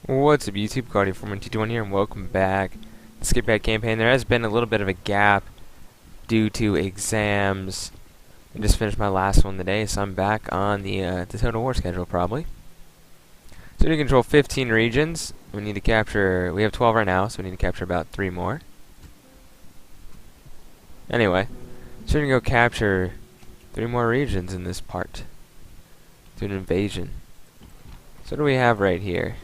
What's up YouTube, Guardian from T21 here, and welcome back to the Scipii campaign. There has been a little bit of a gap due to exams. I just finished my last one today, so I'm back on the Total War schedule, probably. So we control 15 regions. We need to capture, we have 12 right now, so we need to capture about 3 more. Anyway, so we're going to go capture 3 more regions in this part. Do an invasion. So what do we have right here?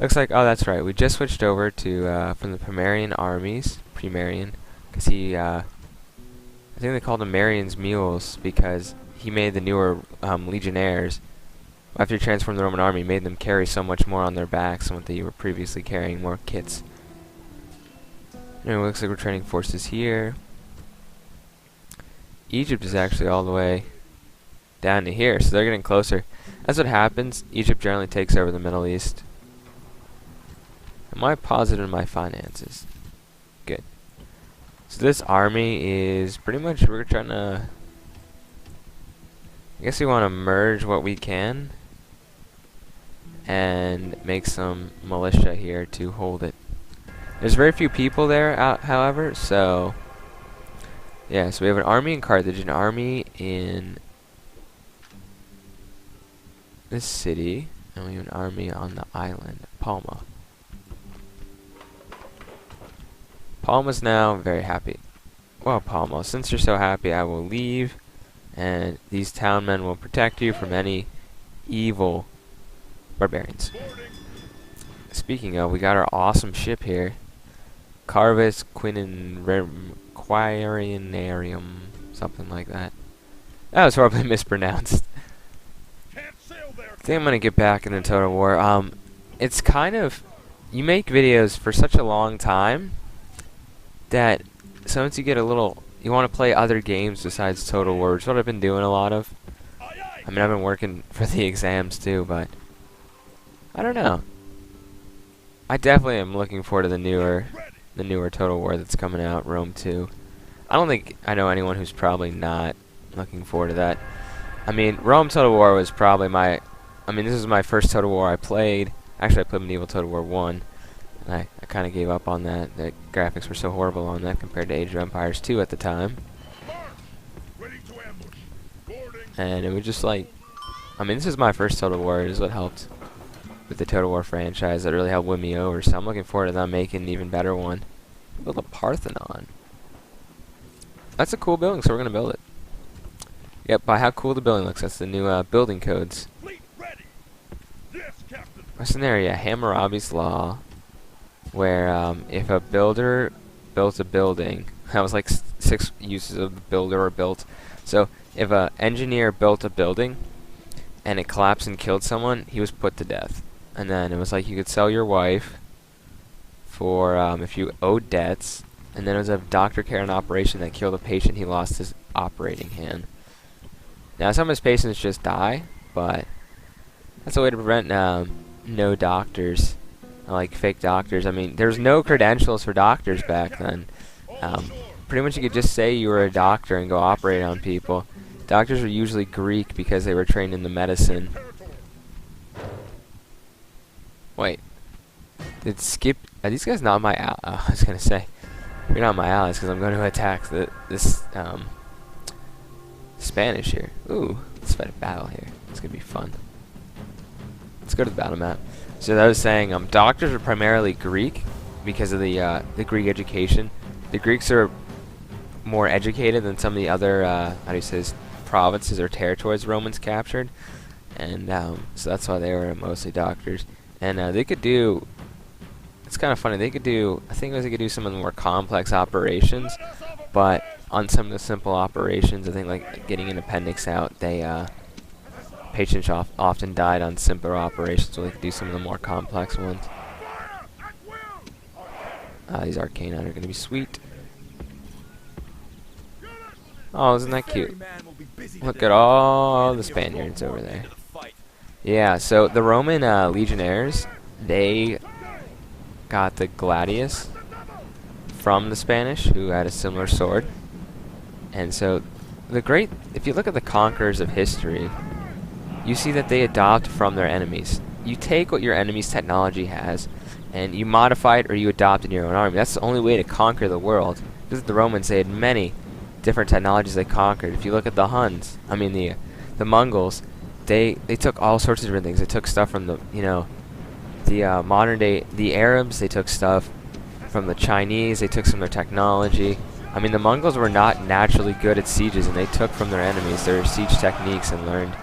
Looks like, oh, that's right. We just switched over to from the Pomerian armies, Pomerian, because I think they called them Marian's mules because he made the newer legionnaires. After he transformed the Roman army, made them carry so much more on their backs than what they were previously carrying, more kits. Anyway, looks like we're training forces here. Egypt is actually all the way down to here, so they're getting closer. That's what happens. Egypt generally takes over the Middle East. Am I positive in my finances? Good. So this army is pretty much, we're trying to, I guess we want to merge what we can and make some militia here to hold it. There's very few people there, however, so yeah, so we have an army in Carthage, an army in this city, and we have an army on the island, Palma. Palma's now very happy. Well, Palma, since you're so happy, I will leave, and these town men will protect you from any evil barbarians. Speaking of, we got our awesome ship here. Carvis Quiriniarium, something like that. That was probably mispronounced. I think I'm gonna get back into Total War. It's kind of, you make videos for such a long time that sometimes you get a little, you want to play other games besides Total War, which is what I've been doing a lot of. I mean, I've been working for the exams too, but I don't know. I definitely am looking forward to the newer Total War that's coming out, Rome 2. I don't think I know anyone who's probably not looking forward to that. I mean, Rome Total War was probably this is my first Total War I played. Actually, I played Medieval Total War 1. I kind of gave up on that. The graphics were so horrible on that compared to Age of Empires 2 at the time. And it was just like, I mean, this is my first Total War. It is what helped with the Total War franchise. That really helped win me over. So I'm looking forward to them making an even better one. Build a Parthenon. That's a cool building, so we're going to build it. Yep, by how cool the building looks. That's the new building codes. What's in there? Yeah, Hammurabi's Law. Where if a builder built a building, that was like 6 uses of builder or built. So if an engineer built a building and it collapsed and killed someone, he was put to death. And then it was like you could sell your wife for if you owed debts. And then it was a doctor carried an operation that killed a patient. He lost his operating hand. Now some of his patients just die, but that's a way to prevent no doctors. Like fake doctors. I mean, there's no credentials for doctors back then. Pretty much you could just say you were a doctor and go operate on people. Doctors were usually Greek because they were trained in the medicine. Wait. Did Skip... Are these guys not my I was going to say. You're not my allies because I'm going to attack this Spanish here. Ooh. Let's fight a battle here. It's going to be fun. Let's go to the battle map. So I was saying, doctors are primarily Greek because of the Greek education. The Greeks are more educated than some of the other, how do you say this, provinces or territories Romans captured, and so that's why they were mostly doctors. And they could do, it's kind of funny, they could do, I think they could do some of the more complex operations, but on some of the simple operations, I think like getting an appendix out, patients often died on simpler operations, so they could do some of the more complex ones. These arcane are going to be sweet. Oh, isn't that cute? Look at all the Spaniards over there. Yeah, so the Roman legionnaires, they got the gladius from the Spanish, who had a similar sword. And so, if you look at the conquerors of history, you see that they adopt from their enemies. you take what your enemy's technology has, and you modify it or you adopt it in your own army. That's the only way to conquer the world. Because the Romans, they had many different technologies they conquered. If you look at the Huns, I mean the Mongols, they took all sorts of different things. They took stuff from the modern day, the Arabs, they took stuff from the Chinese, they took some of their technology. I mean, the Mongols were not naturally good at sieges, and they took from their enemies their siege techniques and learned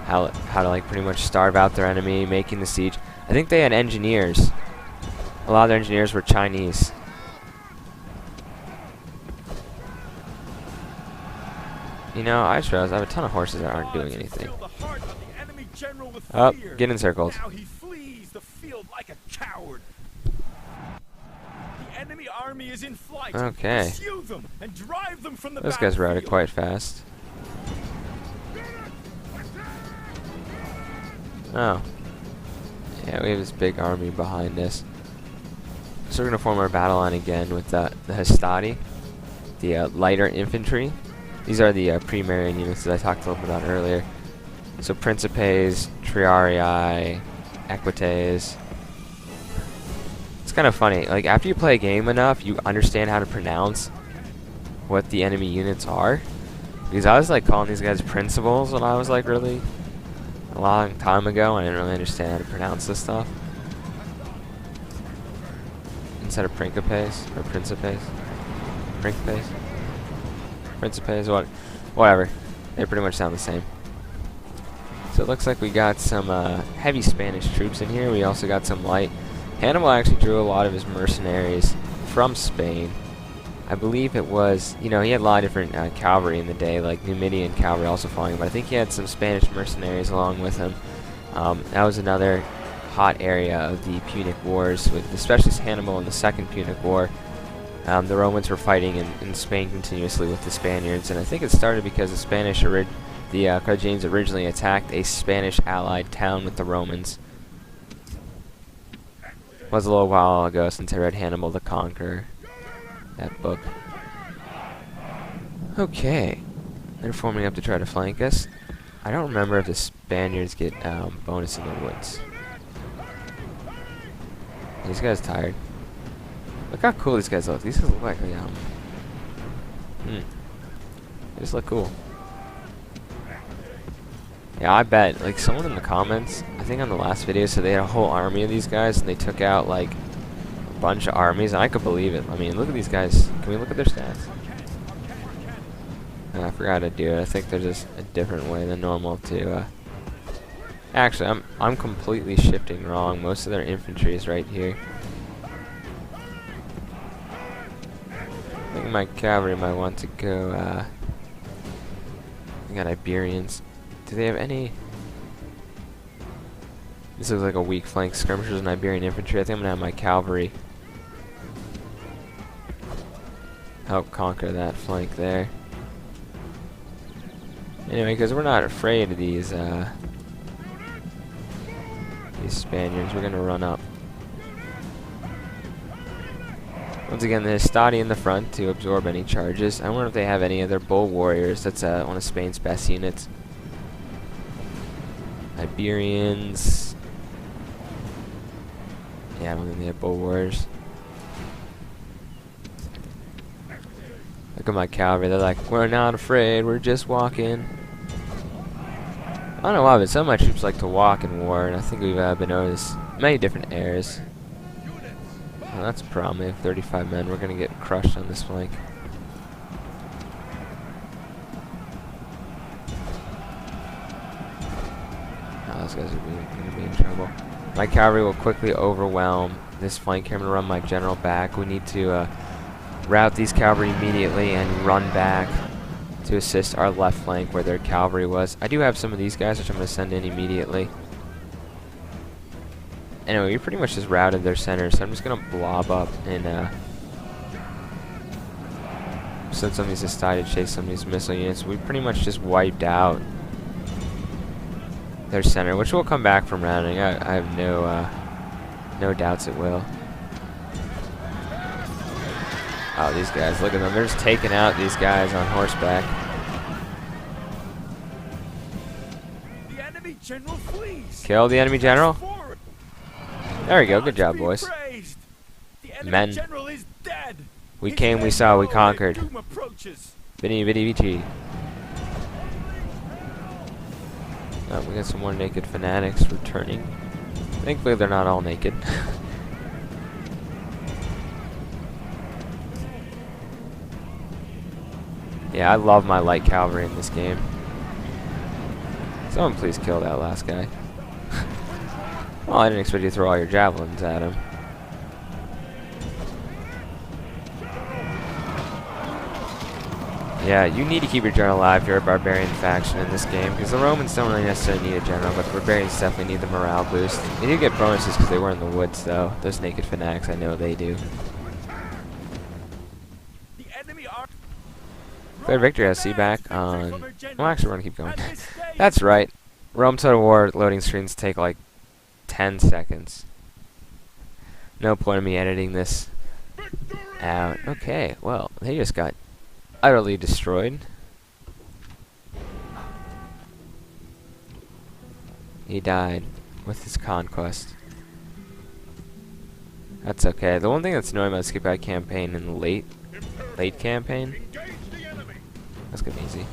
how to like pretty much starve out their enemy, making the siege. I think they had engineers. A lot of their engineers were Chinese. You know, I just realized I have a ton of horses that aren't doing anything. Oh, get encircled. Now he flees the field like a coward. The enemy army is in flight. Okay. Pursue them and drive them from the Those guys routed quite fast. Oh. Yeah, we have this big army behind us. So we're going to form our battle line again with the Hastati, the lighter infantry. These are the Primarian units that I talked a little bit about earlier. So Principes, Triarii, Equites. It's kind of funny. Like, after you play a game enough, you understand how to pronounce what the enemy units are. Because I was like calling these guys principals when I was like really a long time ago. I didn't really understand how to pronounce this stuff. Instead of Principes or Principes. Principes. Principes, whatever. They pretty much sound the same. So it looks like we got some heavy Spanish troops in here. We also got some light. Hannibal actually drew a lot of his mercenaries from Spain. I believe it was, you know, he had a lot of different cavalry in the day, like Numidian cavalry also following him, but I think he had some Spanish mercenaries along with him. That was another hot area of the Punic Wars, with especially Hannibal in the Second Punic War. The Romans were fighting in Spain continuously with the Spaniards, and I think it started because the Carthaginians originally attacked a Spanish allied town with the Romans. It was a little while ago since I read Hannibal the Conqueror, that book. Okay, they're forming up to try to flank us. I don't remember if the Spaniards get bonus in the woods. These guys tired. Look how cool these guys look. These guys look like they just look cool. Yeah, I bet, like, someone in the comments, I think on the last video, said they had a whole army of these guys, and they took out, like, a bunch of armies, and I could believe it. I mean, look at these guys. Can we look at their stats? I forgot to do it. I think there's just a different way than normal to, Actually, I'm completely shifting wrong. Most of their infantry is right here. I think my cavalry might want to go, I got Iberians. Do they have any? This looks like a weak flank. Skirmishers and Iberian infantry. I think I'm gonna have my cavalry help conquer that flank there. Anyway, because we're not afraid of these Spaniards, we're gonna run up. Once again, the Hastati in the front to absorb any charges. I wonder if they have any of their bull warriors. That's one of Spain's best units. Iberians. Yeah, I don't think they have bull warriors. Look at my cavalry. They're like, we're not afraid. We're just walking. I don't know why, but some of my troops like to walk in war, and I think we've been over this many different eras. Well, that's a problem. We have 35 men. We're gonna get crushed on this flank. Those guys are gonna be in trouble. My cavalry will quickly overwhelm this flank here. I'm gonna run my general back. We need to rout these cavalry immediately and run back to assist our left flank where their cavalry was. I do have some of these guys, which I'm gonna send in immediately. Anyway, we pretty much just routed their center, so I'm just gonna blob up and send some of these Hastati to chase some of these missile units. We pretty much just wiped out their center, which will come back from rounding. I have no doubts it will. Oh, these guys, look at them. They're just taking out these guys on horseback. The enemy general flees. Kill the enemy general? There we go. Good Gods job, be boys. praised. The enemy Men. general is dead. We His came, we men saw, we know their conquered. doom approaches. Bitty bitty bitty. Oh, we got some more naked fanatics returning. Thankfully, they're not all naked. Yeah, I love my light cavalry in this game. Someone please kill that last guy. Well, I didn't expect you to throw all your javelins at him. Yeah, you need to keep your general alive if you're a barbarian faction in this game, because the Romans don't really necessarily need a general, but the barbarians definitely need the morale boost. They do get bonuses because they were in the woods, though. Those naked fanatics, I know they do. The enemy are Clear victory, I see back on... Well, actually, we're going to keep going. That's right. Rome Total War loading screens take like 10 seconds. No point in me editing this out. Okay, well, they just got utterly destroyed. He died with his conquest. That's okay. The one thing that's annoying about the Scipii campaign in the late campaign, that's gonna be easy.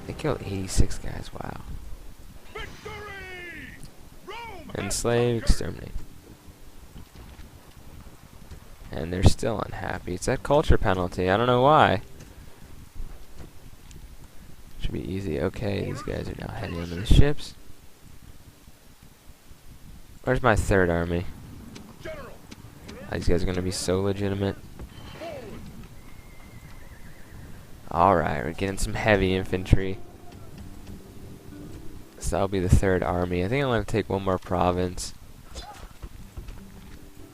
They killed 86 guys. Wow. Enslave, exterminate. And they're still unhappy. It's that culture penalty. I don't know why. Should be easy. Okay, these guys are now heading onto the ships. Where's my third army? These guys are going to be so legitimate. Alright, we're getting some heavy infantry. So that'll be the third army. I think I'm going to take one more province.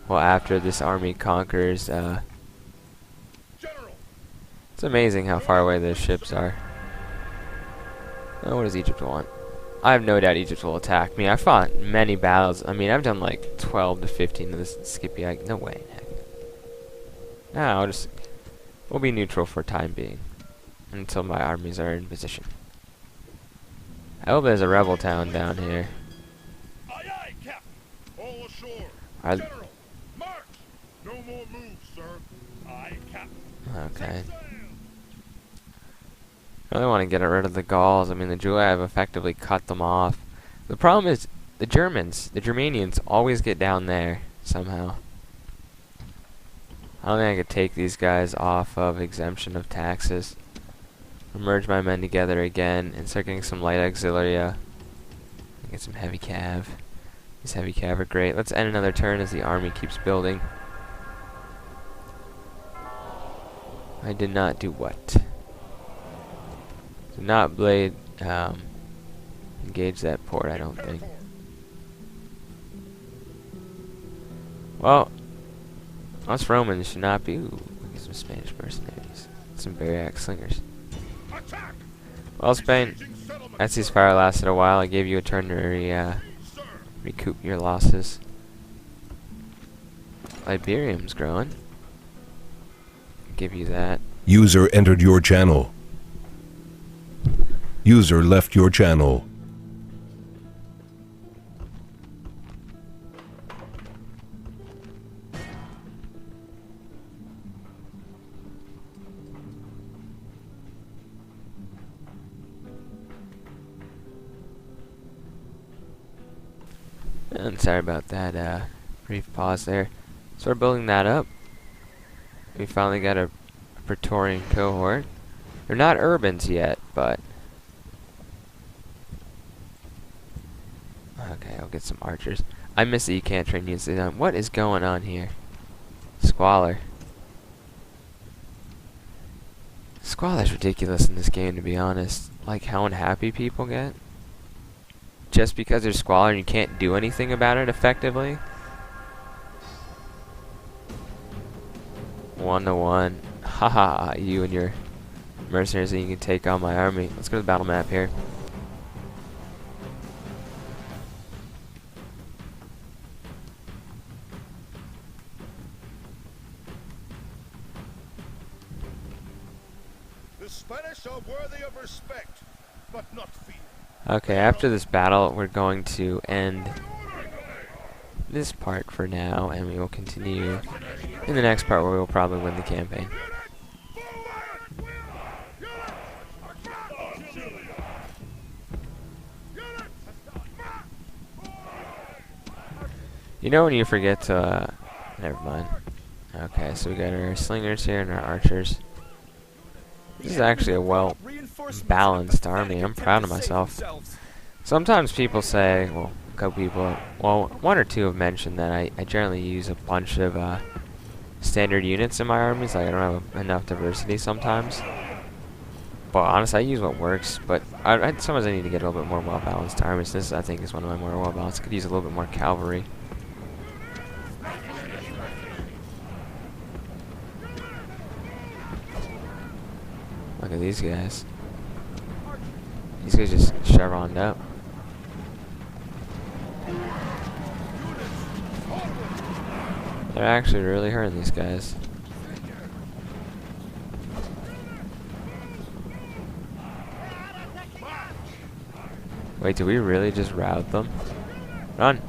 Well, after this army conquers, it's amazing how far away those ships are. Oh, what does Egypt want? I have no doubt Egypt will attack me. I fought many battles. I mean, I've done like 12 to 15 of this Scipii. No way. No, we'll be neutral for time being until my armies are in position. I hope there's a rebel town down here. Aye, aye, Captain. All ashore. Are General, march. No more moves, sir. Aye, Captain. Okay. I really want to get rid of the Gauls. I mean, the Julii have effectively cut them off. The problem is the Germans, the Germanians, always get down there somehow. I don't think I could take these guys off of exemption of taxes. Merge my men together again and start getting some light auxilia. Get some heavy cav. These heavy cav are great. Let's end another turn as the army keeps building. I did not do what? Did not engage that port, I don't think. Well, us Romans should not be. Ooh, we get some Spanish mercenaries. Some Bariac slingers. Well, Spain, that ceasefire lasted a while. I gave you a turn to recoup your losses. Iberium's growing. Give you that. User entered your channel. User left your channel. And sorry about that brief pause there. So we're building that up. We finally got a Praetorian cohort. They're not urbans yet, but okay, I'll get some archers. I miss that you can't train units. What is going on here? Squalor. Squalor's ridiculous in this game, to be honest. Like how unhappy people get. Just because there's squalor and you can't do anything about it effectively. 1-1. Haha, you and your mercenaries, and you can take on my army. Let's go to the battle map here. The Spanish are worthy of respect, but not fear. Okay, after this battle, we're going to end this part for now, and we will continue in the next part where we will probably win the campaign. You know when you forget to, never mind. Okay, so we got our slingers here and our archers. This is actually a well-balanced army. I'm proud of myself. Sometimes people say, well, a couple people, well, one or two have mentioned that I generally use a bunch of standard units in my armies. Like I don't have enough diversity sometimes. But honestly, I use what works. But sometimes I need to get a little bit more well-balanced armies. This, I think, is one of my more well-balanced. I could use a little bit more cavalry. Look at these guys. These guys just chevroned up. They're actually really hurting these guys. Wait, did we really just rout them? Run!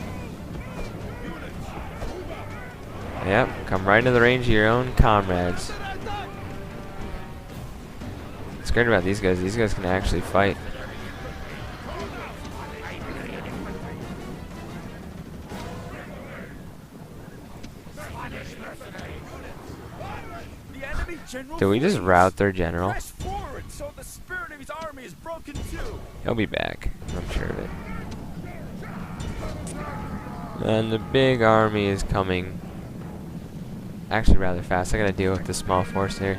Yep, come right into the range of your own comrades. What's great about these guys can actually fight. Did we just rout their general? Press forward so the spirit of his army is broken too. He'll be back, I'm sure of it. And the big army is coming actually rather fast. I gotta deal with the small force here.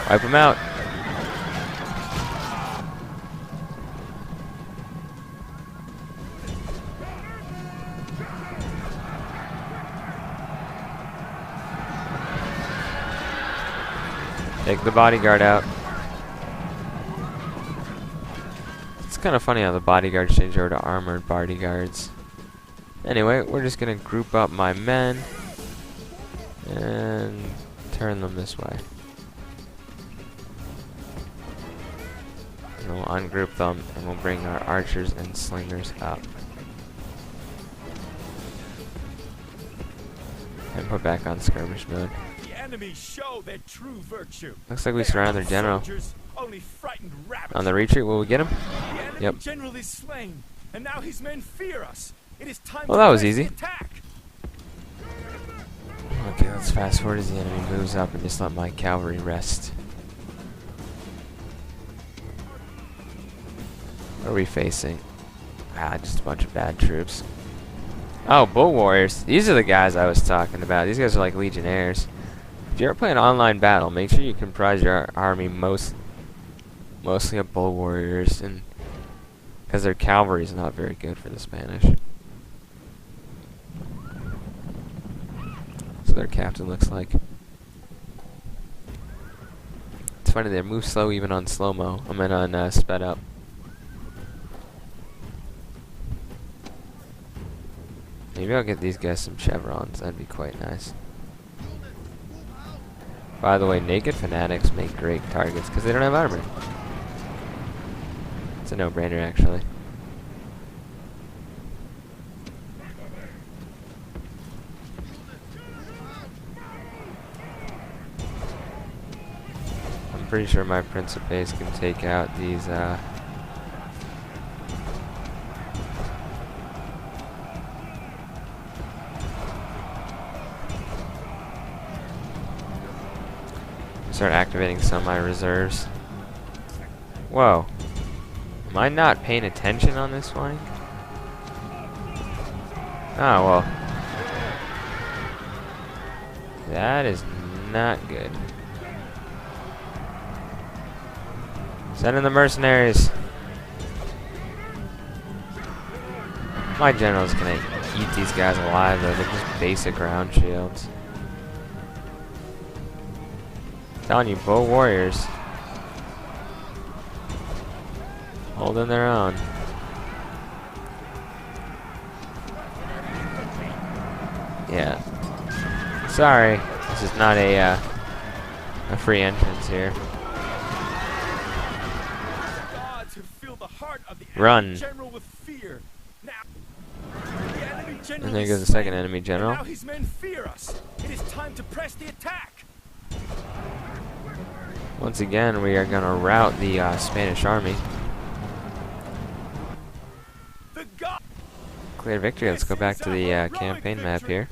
Wipe them out. Take the bodyguard out. It's kind of funny how the bodyguards change over to armored bodyguards. Anyway, we're just gonna group up my men and turn them this way. And we'll ungroup them and we'll bring our archers and slingers up. And put back on skirmish mode. The enemy show their true virtue. Looks like we surround their general. Soldiers, only frightened rabbits. On the retreat, will we get him? The enemy Yep. general is slain, and now his men fear us. It is time Well, to that was press easy. the attack. Okay, let's fast forward as the enemy moves up and just let my cavalry rest. What are we facing? Ah, just a bunch of bad troops. Oh, bull warriors. These are the guys I was talking about. These guys are like legionnaires. If you ever play an online battle, make sure you comprise your army mostly of bull warriors, and because their cavalry is not very good for the Spanish. So their captain looks like. It's funny, they move slow even on slow-mo. I mean on sped up. Maybe I'll get these guys some chevrons. That'd be quite nice. By the way, naked fanatics make great targets because they don't have armor. It's a no-brainer, actually. I'm pretty sure my Principes can take out these, start activating some of my reserves. Whoa. Am I not paying attention on this flank? Oh, well. That is not good. Send in the mercenaries. My general's gonna eat these guys alive, though. They're just basic ground shields. Telling you, bull warriors holding their own. Yeah. Sorry, this is not a free entrance here. Gods who feel the heart of the Run. enemy general with fear. Now, the enemy general And there is goes the slain, second enemy and general. now his men fear us. It is time to press the attack. Once again, we are going to rout the Spanish army. The god. Clear victory. Let's go back to the campaign map here.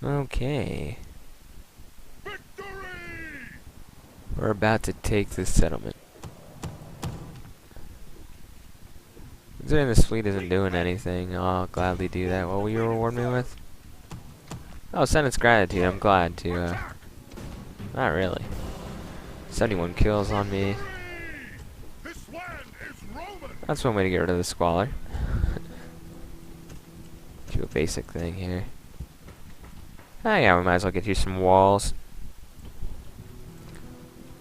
Okay. Victory! We're about to take this settlement. Considering this fleet isn't doing anything, I'll gladly do that. What will you reward me with? Oh, Senate's gratitude. I'm glad to, not really. 71 kills on me. This land is Roman! That's one way to get rid of the squalor. Do a basic thing here. Oh yeah, we might as well get you some walls.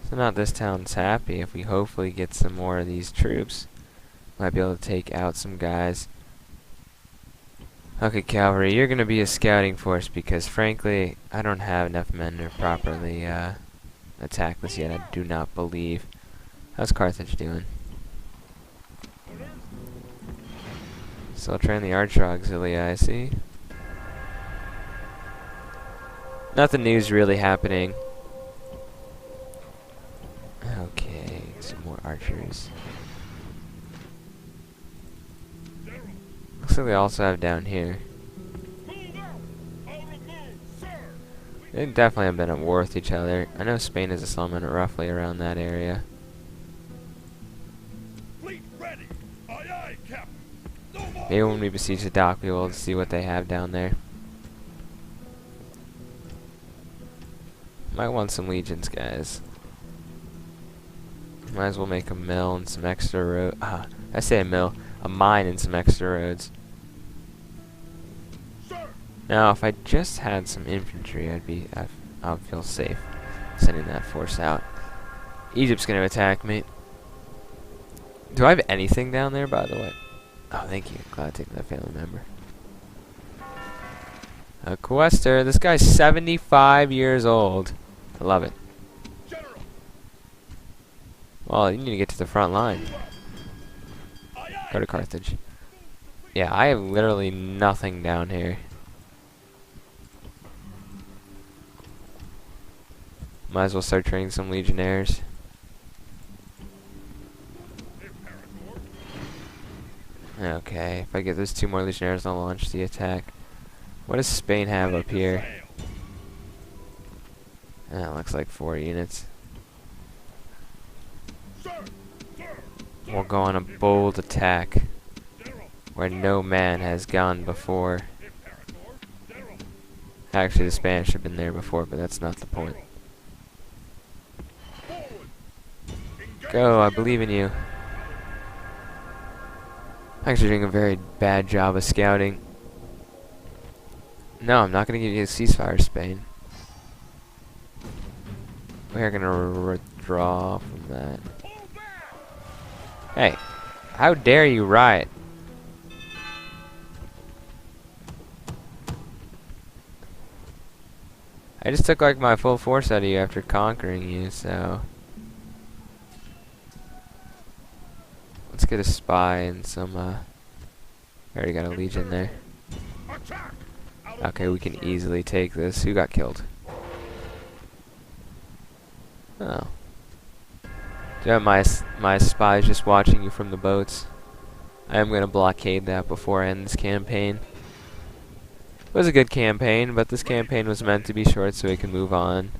So now this town's happy. If we hopefully get some more of these troops, might be able to take out some guys. Okay, cavalry, you're gonna be a scouting force because frankly, I don't have enough men to properly attack this yet. I do not believe. How's Carthage doing? Still train the archer auxilia, I see. Nothing new's really happening. Okay, some more archers. Looks like they also have down here. They definitely have been at war with each other. I know Spain is a settlement roughly around that area. Fleet ready! Aye aye, Captain! No more Maybe when we besiege the dock, we'll be able to see what they have down there. Might want some legions, guys. Might as well make a mill and some extra road. I say a mill, a mine and some extra roads. Sir! Now, if I just had some infantry, I would feel safe sending that force out. Egypt's gonna attack me. Do I have anything down there, by the way? Oh, thank you. Glad to take that family member. A quester. This guy's 75 years old. I love it. General! Well, you need to get to the front line. Aye aye! Go to Carthage. Yeah, I have literally nothing down here. Might as well start training some legionnaires. Okay, if I get those 2 more legionnaires, I'll launch the attack. What does Spain have up here? Looks like 4 units. Sir! Sir! We'll go on a bold attack General! where no man has gone before. Imperator! General! Actually, the Spanish have been there before, but that's not the point. Forward! Engage Go, I the believe in you. Actually doing a very bad job of scouting. No, I'm not going to give you a ceasefire, Spain. We are going to withdraw from that. Pull back! Hey, how dare you riot? I just took like my full force out of you after conquering you, so... Let's get a spy and some, I already got a legion there. Attack! Out of Okay, we move, can sir. easily take this. Who got killed? Oh. Yeah, my spy's just watching you from the boats. I am going to blockade that before I end this campaign. It was a good campaign, but this campaign was meant to be short so we can move on.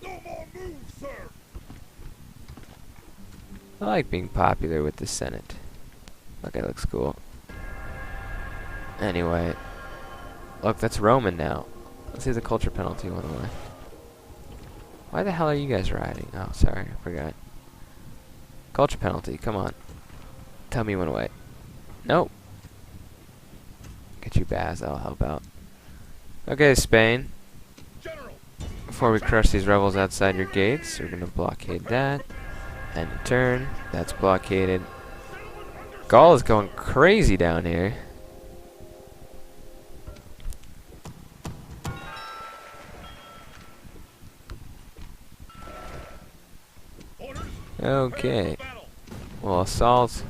No more moves, sir! I like being popular with the Senate. Okay, looks cool. Anyway. Look, that's Roman now. Let's see if the culture penalty went away. Why the hell are you guys riding? Oh, sorry, I forgot. Culture penalty, come on. Tell me you went away. Nope. Get you Baz, that'll help out. Okay, Spain. General! Before we crush these rebels outside your gates, we're gonna blockade that. End of turn. That's blockaded. Gaul is going crazy down here. Okay. Well, assault.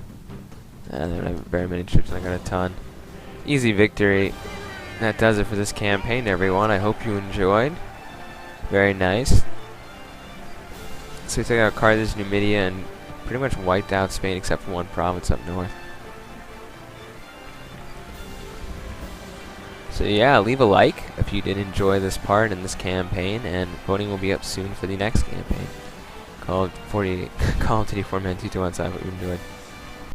I don't have very many troops, and I got a ton. Easy victory. That does it for this campaign, everyone. I hope you enjoyed. Very nice. So we took out Carthage, Numidia, and pretty much wiped out Spain except for one province up north. So yeah, leave a like if you did enjoy this part in this campaign, and voting will be up soon for the next campaign called Call of Duty 4 Man 2215. What we've been doing.